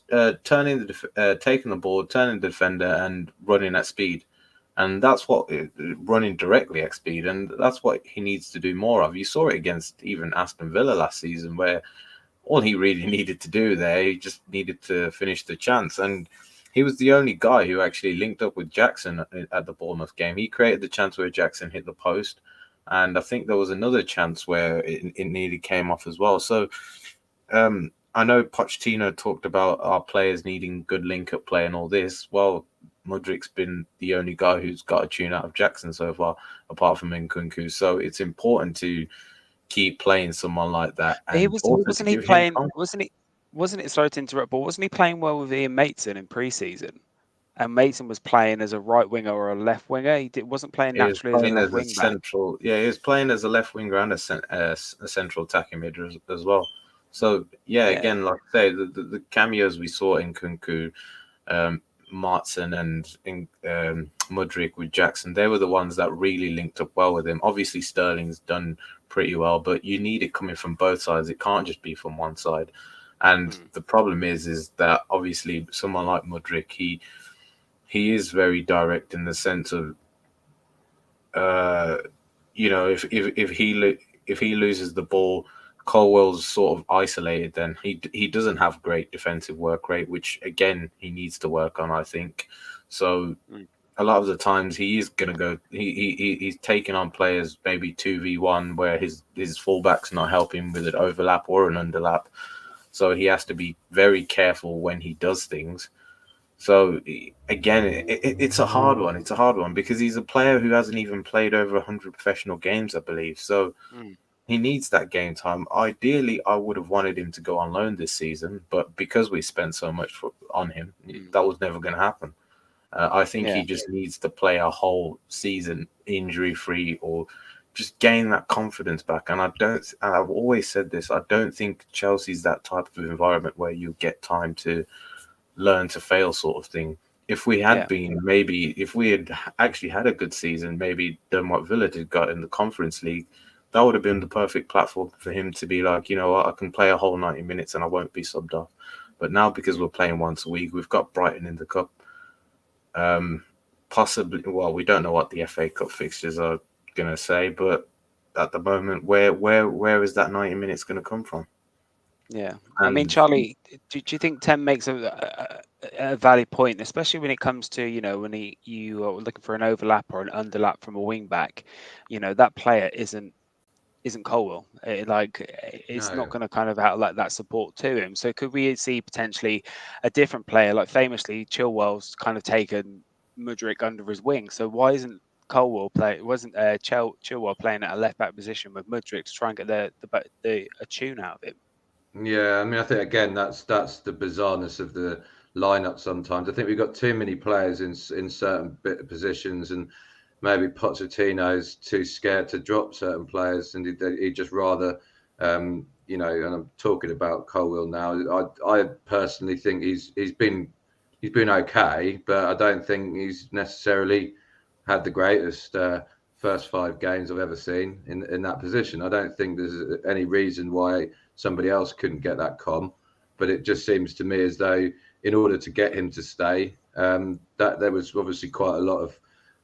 taking the ball, turning the defender, and running at speed. And that's what running directly at speed, and that's what he needs to do more of. You saw it against even Aston Villa last season, where all he really needed to do there, he just needed to finish the chance. And he was the only guy who actually linked up with Jackson at the Bournemouth game. He created the chance where Jackson hit the post, and I think there was another chance where it nearly came off as well. So I know Pochettino talked about our players needing good link-up play and all this. Well, Mudryk's been the only guy who's got a tune out of Jackson so far, apart from Nkunku. So it's important to keep playing someone like that, and wasn't he playing? Wasn't it? Sorry to interrupt, but wasn't he playing well with Ian Mason in pre-season? And Mason was playing as a right winger or a left winger. Wasn't playing naturally as a left wing back. Yeah, he was playing as a left winger and a central attacking mid as well. So again, like I say, the cameos we saw in Nkunku, Martin and Mudryk with Jackson, they were the ones that really linked up well with him. Obviously, Sterling's done pretty well, but you need it coming from both sides. It can't just be from one side. And the problem is that obviously someone like Mudryk, he is very direct in the sense of, if he loses the ball, Colwell's sort of isolated, then he doesn't have great defensive work rate, which again he needs to work on, I think. So a lot of the times he is gonna go. He's taking on players maybe 2v1 where his fullback's not helping with an overlap or an underlap. So he has to be very careful when he does things. So again, it's a hard one. It's a hard one because he's a player who hasn't even played over 100 professional games, I believe. So he needs that game time. Ideally, I would have wanted him to go on loan this season, but because we spent so much on him, that was never going to happen. I think he just needs to play a whole season injury-free or just gain that confidence back. And I've always said this, I don't think Chelsea's that type of environment where you get time to learn to fail sort of thing. If we had if we had actually had a good season, maybe done what Villa did, got in the Conference League, that would have been the perfect platform for him to be like, you know what, I can play a whole 90 minutes and I won't be subbed off. But now, because we're playing once a week, we've got Brighton in the cup. Possibly, well, we don't know what the FA Cup fixtures are going to say, but at the moment, where is that 90 minutes going to come from? Yeah, I mean, And Charlie, do you think Tem makes a valid point, especially when it comes to, when you are looking for an overlap or an underlap from a wing back, that player isn't Colwell. It's not No. going to kind of outlet that support to him. So could we see potentially a different player, like famously Chilwell's kind of taken Mudryk under his wing. So why isn't Colwell play? Wasn't Chilwell playing at a left back position with Mudryk to try and get a tune out of him? Yeah, I mean, I think again that's the bizarreness of the lineup. Sometimes I think we've got too many players in certain bit of positions, and maybe Pochettino's too scared to drop certain players, and he'd just rather, and I'm talking about Colwell now. I personally think he's been okay, but I don't think he's necessarily had the greatest first 5 games I've ever seen in that position. I don't think there's any reason why somebody else couldn't get that but it just seems to me as though in order to get him to stay, that there was obviously quite a lot of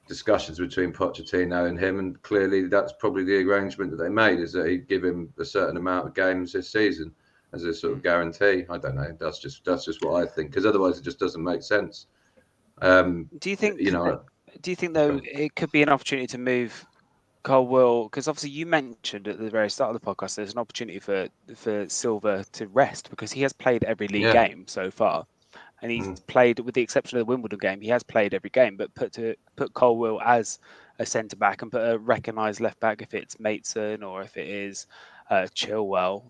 discussions between Pochettino and him, and clearly that's probably the arrangement that they made, is that he'd give him a certain amount of games this season as a sort of guarantee. I don't know. That's just what I think, because otherwise it just doesn't make sense. Do you think? You know, Do you think though it could be an opportunity to move Colwell? Because obviously you mentioned at the very start of the podcast there's an opportunity for Silva to rest because he has played every league yeah, game so far, and he's played, with the exception of the Wimbledon game, he has played every game. But put Colwell as a centre back and put a recognised left back if it's Maitson or if it is Chilwell,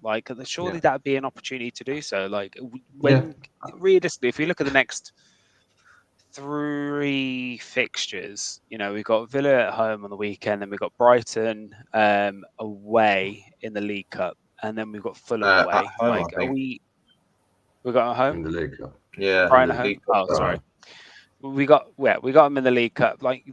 surely yeah, that'd be an opportunity to do so. Like yeah, when realistically, if we look at the next 3 fixtures, we've got Villa at home on the weekend, then we've got Brighton away in the League Cup, and then we've got Fulham at away. home, I Like, think. we got at in home? the League Cup. Yeah, In Brighton the at home? League Cup. Oh, sorry. Right. We got them in the League Cup. Like,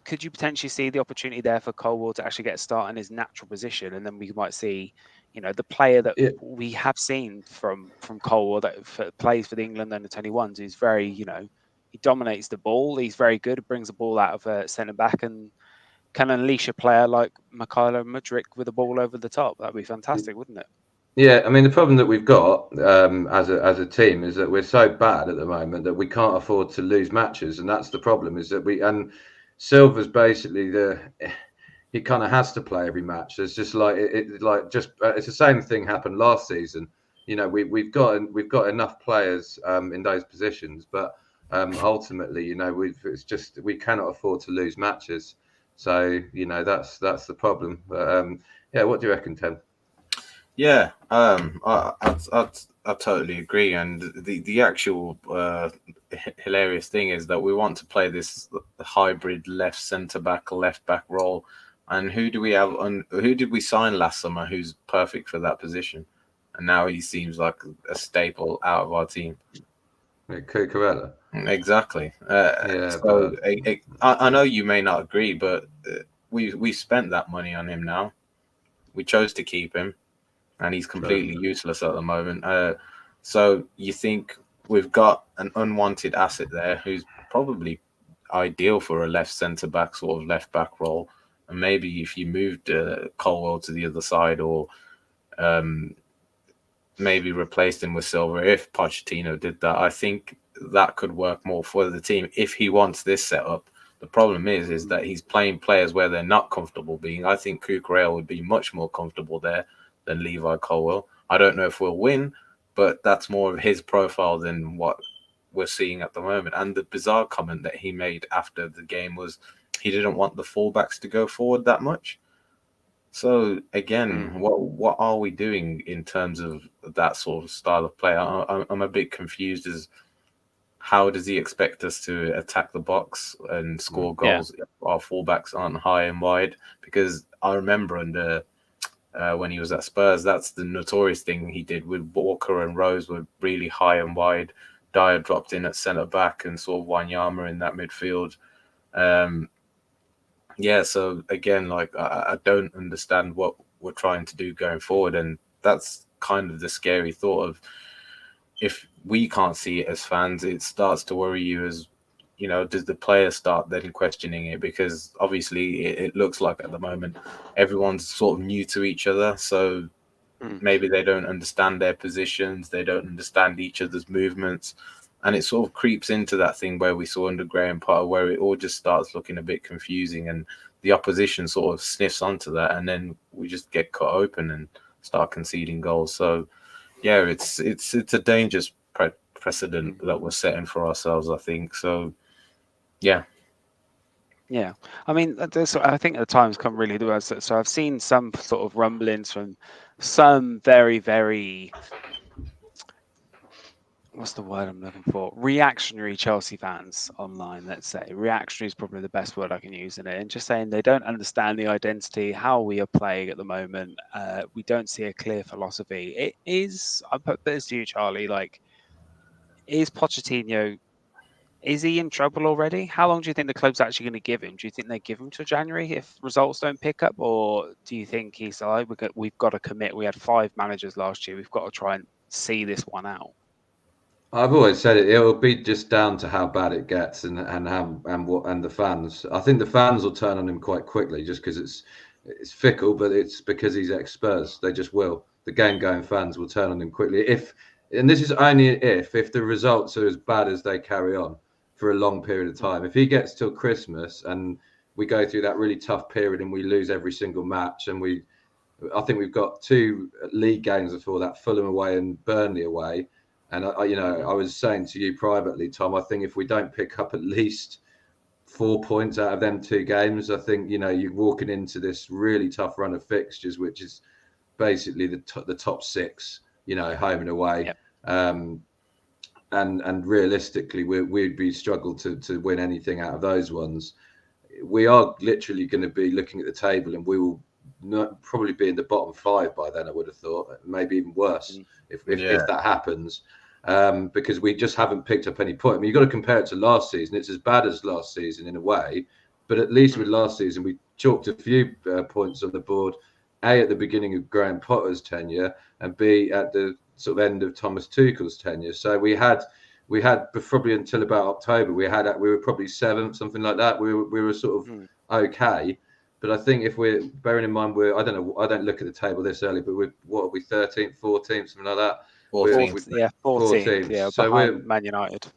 could you potentially see the opportunity there for Colwell to actually get a start in his natural position, and then we might see, the player that Yeah, we have seen from Colwell that plays for the England under 21s, who's very, he dominates the ball. He's very good. Brings the ball out of centre back and can unleash a player like Mikhailo Mudryk with the ball over the top. That'd be fantastic, wouldn't it? yeah. I mean, the problem that we've got as a team is that we're so bad at the moment that we can't afford to lose matches, and that's the problem. Is that Silva's basically he kind of has to play every match. It's just like it's the same thing happened last season. We've got enough players in those positions, but ultimately, we cannot afford to lose matches. So that's the problem. But yeah, what do you reckon, Tim? Yeah, I totally agree. And the actual hilarious thing is that we want to play this hybrid left centre back, left back role. And who do we have? Who did we sign last summer? Who's perfect for that position? And now he seems like a staple out of our team. Cucurella. Exactly. Yeah, So but I know you may not agree, but we spent that money on him now. We chose to keep him, and he's true. completely useless at the moment. So you think we've got an unwanted asset there who's probably ideal for a left centre back, sort of left back role, and maybe if you moved Colwell to the other side, or um, maybe replaced him with Silver, if Pochettino did that, I think that could work more for the team if he wants this setup. The problem is that he's playing players where they're not comfortable being. I think Cucurella would be much more comfortable there than Levi Colwell. I don't know if we'll win, but that's more of his profile than what we're seeing at the moment. And the bizarre comment that he made after the game was he didn't want the fullbacks to go forward that much. So again, what are we doing in terms of that sort of style of play? I'm a bit confused as how does he expect us to attack the box and score Yeah. goals if our fullbacks aren't high and wide? Because I remember under when he was at Spurs, that's the notorious thing he did with Walker and Rose were really high and wide. Dyer dropped in at centre back and sort of Wanyama in that midfield. Um, yeah, so again, like I don't understand what we're trying to do going forward, and that's kind of the scary thought of if we can't see it as fans, it starts to worry you as does the player start then questioning it? Because obviously it looks like at the moment everyone's sort of new to each other, so maybe they don't understand their positions, they don't understand each other's movements, and it sort of creeps into that thing where we saw under Graham Potter, where it all just starts looking a bit confusing, and the opposition sort of sniffs onto that, and then we just get cut open and start conceding goals. So yeah, it's a dangerous precedent that we're setting for ourselves, I think. So yeah. Yeah, I mean, I think the time's come really to us. So I've seen some sort of rumblings from some very, very, what's the word I'm looking for? Reactionary Chelsea fans online, let's say. Reactionary is probably the best word I can use in it. And just saying they don't understand the identity, how we are playing at the moment. We don't see a clear philosophy. It is, I put this to you, Charlie, like, is Pochettino, is he in trouble already? How long do you think the club's actually going to give him? Do you think they give him till January if results don't pick up? Or do you think he's like, we've got to commit? We had 5 managers last year. We've got to try and see this one out. I've always said it will be just down to how bad it gets and the fans. I think the fans will turn on him quite quickly just because it's fickle, but it's because he's ex-Spurs. They just will. The game-going fans will turn on him quickly. And this is only if the results are as bad as they carry on for a long period of time. If he gets till Christmas and we go through that really tough period and we lose every single match, and I think we've got 2 league games before that, Fulham away and Burnley away. And I was saying to you privately, Tom, I think if we don't pick up at least 4 points out of them 2 games, I think you're walking into this really tough run of fixtures, which is basically the top 6, home and away. Yep. And realistically, we'd be struggled to win anything out of those ones. We are literally going to be looking at the table, and we will probably be in the bottom 5 by then. I would have thought, maybe even worse if that happens. Because we just haven't picked up any point. I mean, you've got to compare it to last season. It's as bad as last season in a way, but at least with last season, we chalked a few points on the board, A, at the beginning of Graham Potter's tenure, and B, at the sort of end of Thomas Tuchel's tenure. So we had probably until about October, we were probably 7th, something like that. We were sort of okay. But I think if we're bearing in mind, I don't know, I don't look at the table this early, but what are we, 13th, 14th, something like that? 14th. Yeah, 14th. Yeah, so we're Man United.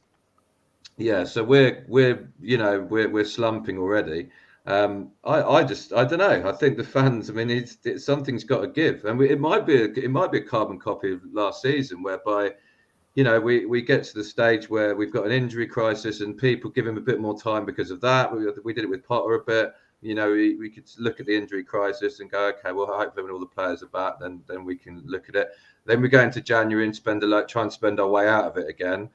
Yeah, so we're slumping already. I don't know. I think the fans. I mean, something's got to give, and it might be a carbon copy of last season, whereby we get to the stage where we've got an injury crisis, and people give him a bit more time because of that. We did it with Potter a bit. We could look at the injury crisis and go, okay, well, hopefully when all the players are back, then we can look at it. Then we go into January and try and spend our way out of it again.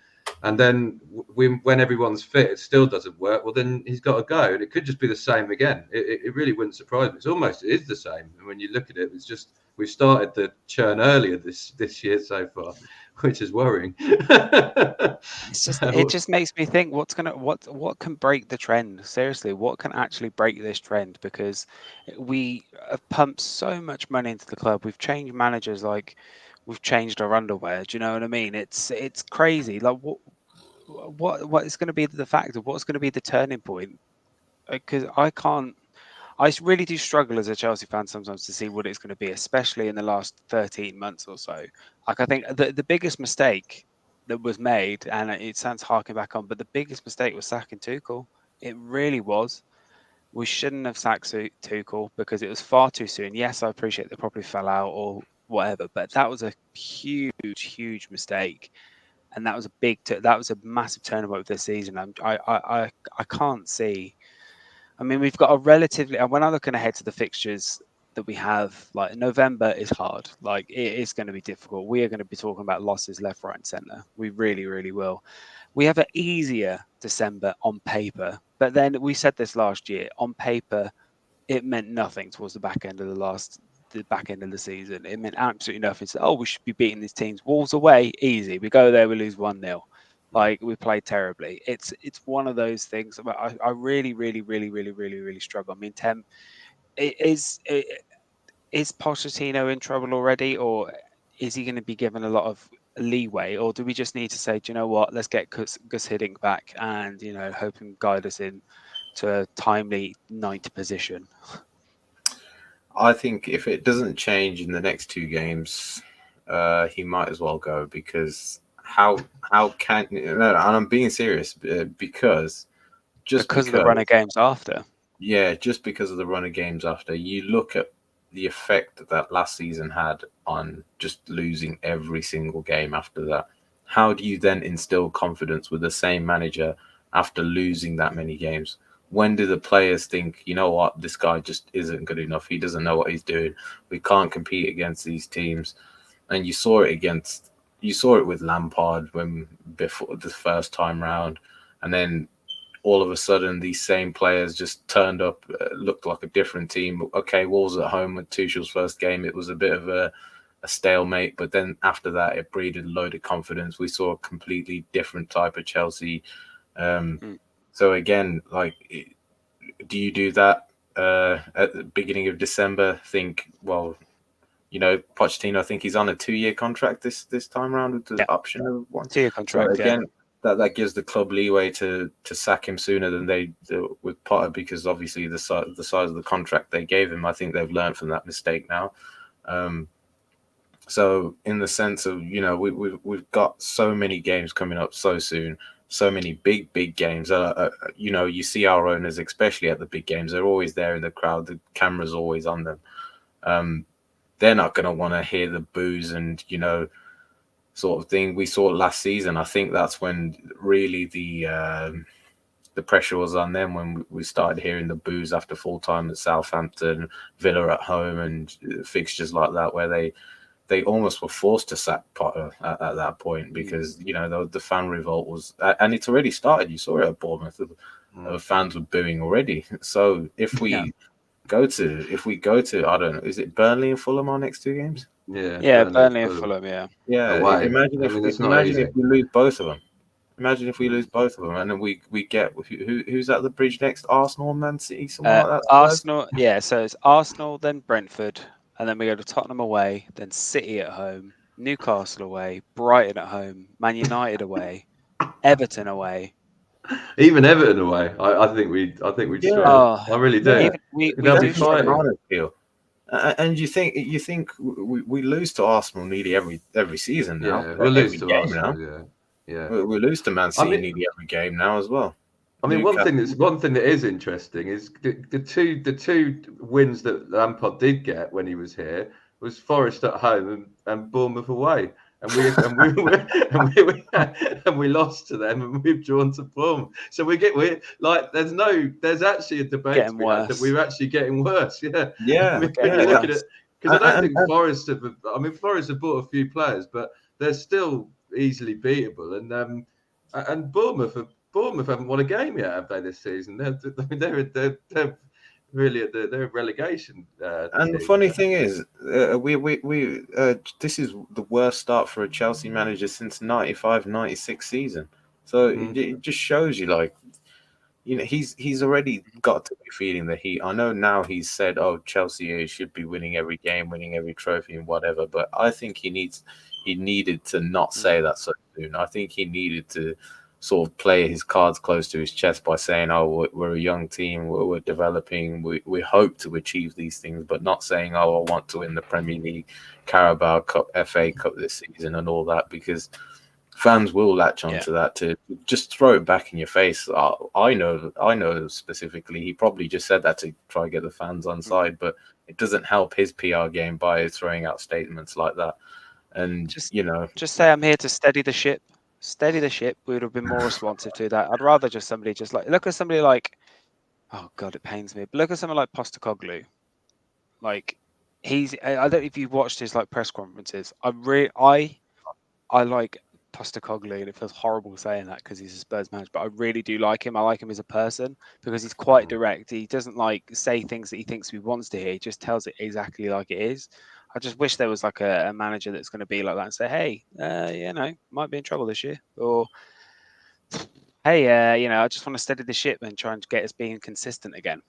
And then when everyone's fit, it still doesn't work. Well, then he's got to go. And it could just be the same again. It really wouldn't surprise me. It is the same. And when you look at it, it's just we've started the churn earlier this year so far, which is worrying. It just makes me think what can break the trend? Seriously, what can actually break this trend? Because we have pumped so much money into the club. We've changed managers like we've changed our underwear. Do you know what I mean? It's crazy. Like what is going to be the factor? What's going to be the turning point? Because I really do struggle as a Chelsea fan sometimes to see what it's going to be, especially in the last 13 months or so. Like I think the biggest mistake that was made, and it sounds harking back on, but the biggest mistake was sacking Tuchel. It really was. We shouldn't have sacked Tuchel because it was far too soon. Yes, I appreciate they probably fell out or whatever, but that was a huge mistake, and that was a massive turning point of this season. I can't see. I mean, we've got a relatively, and when I'm looking ahead to the fixtures that we have, like November is hard. Like it is going to be difficult. We are going to be talking about losses left, right, and centre. We really will. We have an easier December on paper, but then we said this last year. On paper, it meant nothing towards the back end of the season. It meant absolutely nothing. So, we should be beating these teams. Wolves away, easy. We go there, we lose 1-0. Like we played terribly. It's one of those things. I really struggle. I mean, Tem, is Pochettino in trouble already, or is he going to be given a lot of leeway, or do we just need to say, do you know what? Let's get Gus Hiddink back and hope and guide us in to a timely 9th position. I think if it doesn't change in the next two games, he might as well go because how can no, and I'm being serious because just Because of the run because of games after. yeah, just because of the run of games after you look at the effect that that last season had on just losing every single game after that. How do you then instill confidence with the same manager after losing that many games? When do the players think, you know what, this guy just isn't good enough? He doesn't know what he's doing. We can't compete against these teams. And you saw it with Lampard when before the first time round, and then all of a sudden these same players just turned up, looked like a different team. Okay, Wolves at home with Tuchel's first game, it was a bit of a stalemate, but then after that, it breeded a load of confidence. We saw a completely different type of Chelsea. Um, Mm. so again, like, do you do that at the beginning of December? Think, well, Pochettino, I think he's on a 2-year contract this time around with the Yeah, option of one. 2-year So contract. Yeah. again, that gives the club leeway to sack him sooner than they do with Potter, because obviously the size of the contract they gave him. I think they've learned from that mistake now. Um, so in the sense of we've got so many games coming up so soon, so many big games. You see our owners, especially at the big games, they're always there in the crowd. The camera's always on them. They're not going to want to hear the boos and sort of thing we saw last season. I think that's when really the pressure was on them, when we started hearing the boos after full time at Southampton, Villa at home, and fixtures like that, where they almost were forced to sack Potter at that point, because the fan revolt was, and it's already started. You saw it at Bournemouth. The fans were booing already. So if we go to I don't know, is it Burnley and Fulham our next two games? Yeah, Burnley and Fulham. Yeah. Yeah, Away. imagine I if mean, it's not easy. we lose both of them. Imagine if we lose both of them, and then we get who's at the bridge next? Arsenal, Man City, someone like that. Arsenal. Yeah. So it's Arsenal, then Brentford, and then we go to Tottenham away, then City at home, Newcastle away, Brighton at home, Man United away, Everton away. Even Everton away, I think we'd struggle. Oh, I really do. even we They'll do be fighting. struggle. And you think we lose to Arsenal nearly every season now? Yeah, we'll lose to game Arsenal. now. Yeah. We lose to Man City nearly every game now as well. I mean, one thing that is interesting is the two wins that Lampard did get when he was here was Forest at home and Bournemouth away, and we lost to them, and we've drawn to Bournemouth. So there's actually a debate to be had that we're actually getting worse. Yeah. Yeah. When you look at it, because I don't think Forest have. I mean, Forest have bought a few players, but they're still easily beatable, and Bournemouth haven't won a game yet, have they, this season? They're really they're a relegation. And team. the funny thing is, this is the worst start for a Chelsea manager since 95-96 season. So it just shows you, like, he's already got to be feeling the heat. I know now he's said, "Oh, Chelsea should be winning every game, winning every trophy, and whatever." But I think he needed to not say that so soon. I think he needed to sort of play his cards close to his chest by saying, "Oh, we're a young team, we're developing, we hope to achieve these things," but not saying, "Oh, I want to win the Premier League, Carabao Cup, FA Cup this season," and all that, because fans will latch onto that to just throw it back in your face. I know specifically, he probably just said that to try and get the fans on side, but it doesn't help his PR game by throwing out statements like that. And just say, "I'm here to steady the ship." Steady the ship. We would have been more responsive to that. I'd rather just somebody look at somebody like, oh God, it pains me, but look at someone like Postecoglou. Like, I don't know if you've watched his press conferences. I like Postecoglou, and it feels horrible saying that because he's a Spurs manager, but I really do like him. I like him as a person because he's quite direct. He doesn't say things that he thinks he wants to hear. He just tells it exactly like it is. I just wish there was a manager that's going to be like that and say, "Hey, might be in trouble this year," or "Hey, I just want to steady the ship and try and get us being consistent again,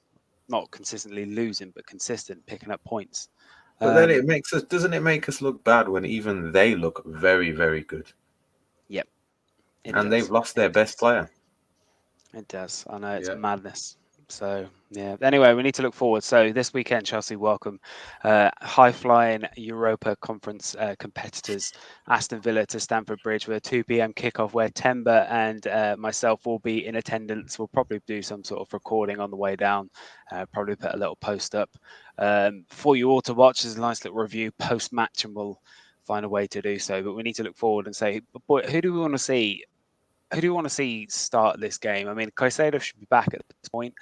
not consistently losing, but consistent, picking up points." But then doesn't it make us look bad when even they look very, very good? Yep. And they've lost their best player. It does. I know, it's madness. So, yeah. Anyway, we need to look forward. So this weekend, Chelsea welcome high-flying Europa Conference competitors, Aston Villa to Stamford Bridge with a 2 p.m. kickoff where Temba and myself will be in attendance. We'll probably do some sort of recording on the way down, probably put a little post up for you all to watch. There's a nice little review post-match, and we'll find a way to do so. But we need to look forward and say, boy, who do we want to see? Who do you want to see start this game? I mean, Caicedo should be back at this point.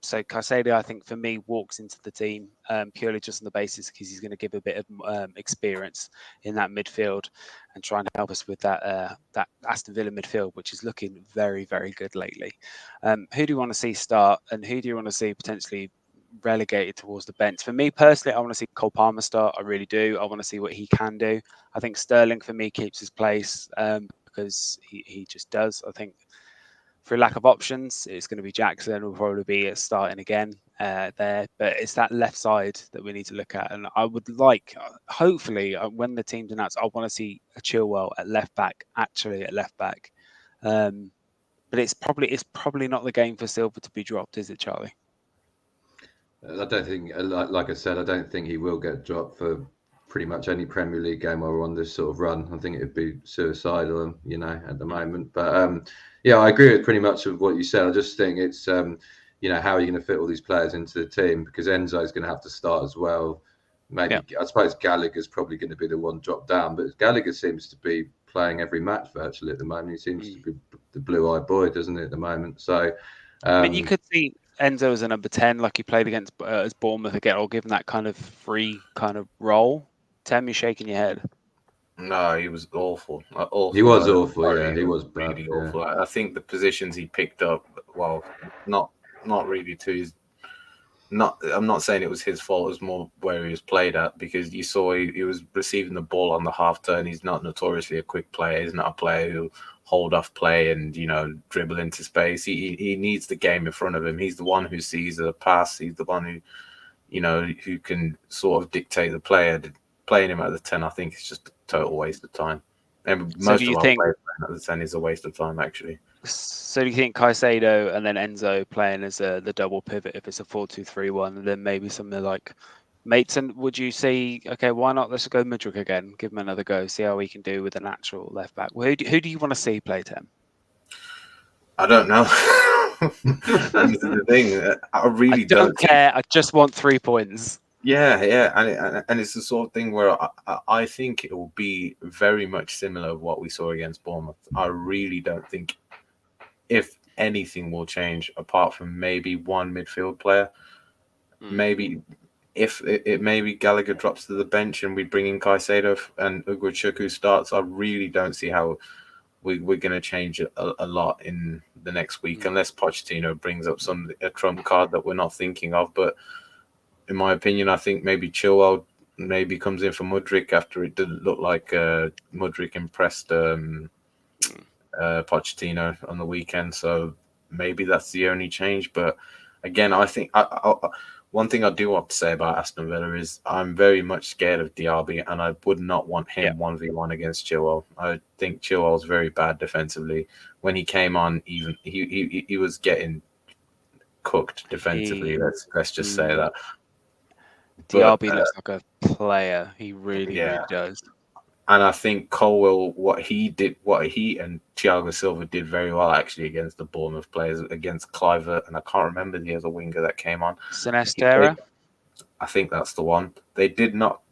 So Caicedo, I think, for me, walks into the team purely just on the basis because he's going to give a bit of experience in that midfield and trying to help us with that Aston Villa midfield, which is looking very, very good lately. Who do you want to see start, and who do you want to see potentially relegated towards the bench? For me personally, I want to see Cole Palmer start. I really do. I want to see what he can do. I think Sterling, for me, keeps his place. Because he just does. I think for lack of options, it's going to be Jackson will probably be starting again there. But it's that left side that we need to look at. And I would like, hopefully, when the team's announced, I want to see a Chilwell at left back, actually at left back. But it's probably not the game for Silva to be dropped, is it, Charlie? I don't think, like I said, I don't think he will get dropped for pretty much any Premier League game while we're on this sort of run. I think it'd be suicidal, at the moment. But yeah, I agree with pretty much of what you said. I just think it's, how are you going to fit all these players into the team? Because Enzo's going to have to start as well. Maybe I suppose Gallagher's probably going to be the one dropped down, but Gallagher seems to be playing every match virtually at the moment. He seems to be the blue-eyed boy, doesn't he, at the moment? So, I mean, you could see Enzo as a number 10, like he played against as Bournemouth again, or given that kind of free kind of role. Tim, you're shaking your head. No, he was awful. He was awful. Yeah, he was really bad, awful. I think the positions he picked up, well, not really to his. I'm not saying it was his fault. It was more where he was played at, because you saw he was receiving the ball on the half turn. He's not notoriously a quick player. He's not a player who'll hold off play and dribble into space. He needs the game in front of him. He's the one who sees a pass. He's the one who can sort of dictate the player. Playing him at the 10, I think, is just a total waste of time. And most of our players playing at the 10 is a waste of time, actually. So do you think Caicedo and then Enzo playing as the double pivot if it's a 4-2-3-1, and then maybe something like Maitson? Would you say, okay, why not? Let's go Mudryk again, give him another go, see how we can do with a natural left back. Who do you want to see play, Tim? I don't know. And the thing, I really don't care. I just want 3 points. Yeah, and it's the sort of thing where I think it will be very much similar to what we saw against Bournemouth. I really don't think, if anything, will change apart from maybe one midfield player. Maybe if maybe Gallagher drops to the bench and we bring in Caicedo and Mudryk starts. I really don't see how we're going to change a lot in the next week, unless Pochettino brings up a trump card that we're not thinking of. But in my opinion, I think maybe Chilwell maybe comes in for Mudryk after it didn't look like Mudryk impressed Pochettino on the weekend. So maybe that's the only change. But again, I think one thing I do want to say about Aston Villa is I'm very much scared of Diaby, and I would not want him 1v1 against Chilwell. I think Chilwell's very bad defensively. When he came on, even he was getting cooked defensively. Let's just say that. Diaby looks like a player. He really does. And I think Colwell, what he and Thiago Silva did very well actually against the Bournemouth players, against Clivert, and I can't remember the other winger that came on. Sinestera? I think that's the one. They did not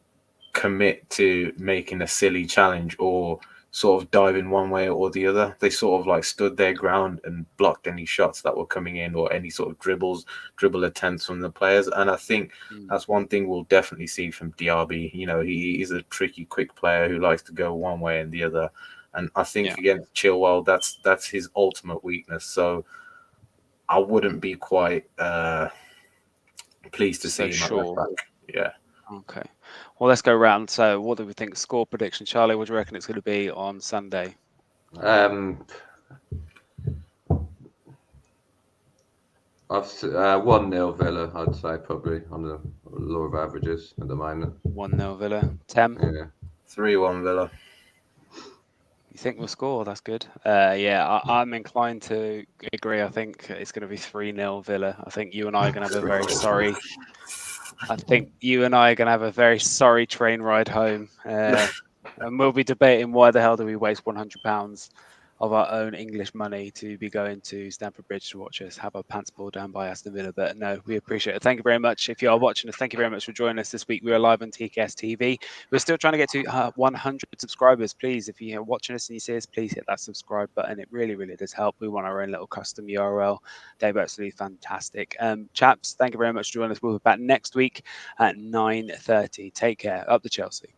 commit to making a silly challenge or sort of diving one way or the other. They sort of like stood their ground and blocked any shots that were coming in or any sort of dribble attempts from the players. And I think that's one thing we'll definitely see from Diaby. He is a tricky, quick player who likes to go one way and the other. And I think against Chilwell, that's his ultimate weakness. So I wouldn't be quite pleased to see him at left back. Yeah. Okay. Well, let's go round. So, what do we think? Score prediction, Charlie. What do you reckon it's going to be on Sunday? 1-0 Villa, I'd say, probably on the law of averages at the moment. 1-0 Villa. Tem? Yeah. 3-1 Villa. You think we'll score? That's good. I'm inclined to agree. I think it's going to be 3-0 Villa. I think you and I are going to have a very sorry. I think you and I are going to have a very sorry train ride home, and we'll be debating why the hell do we waste £100 of our own English money to be going to Stamford Bridge to watch us have our pants pulled down by Aston Villa. But no, we appreciate it. Thank you very much. If you are watching us, thank you very much for joining us this week. We are live on TKS TV. We're still trying to get to 100 subscribers. Please, if you're watching us and you see us, please hit that subscribe button. It really, really does help. We want our own little custom URL. Dave, absolutely fantastic. Chaps, thank you very much for joining us. We'll be back next week at 9:30. Take care. Up to Chelsea.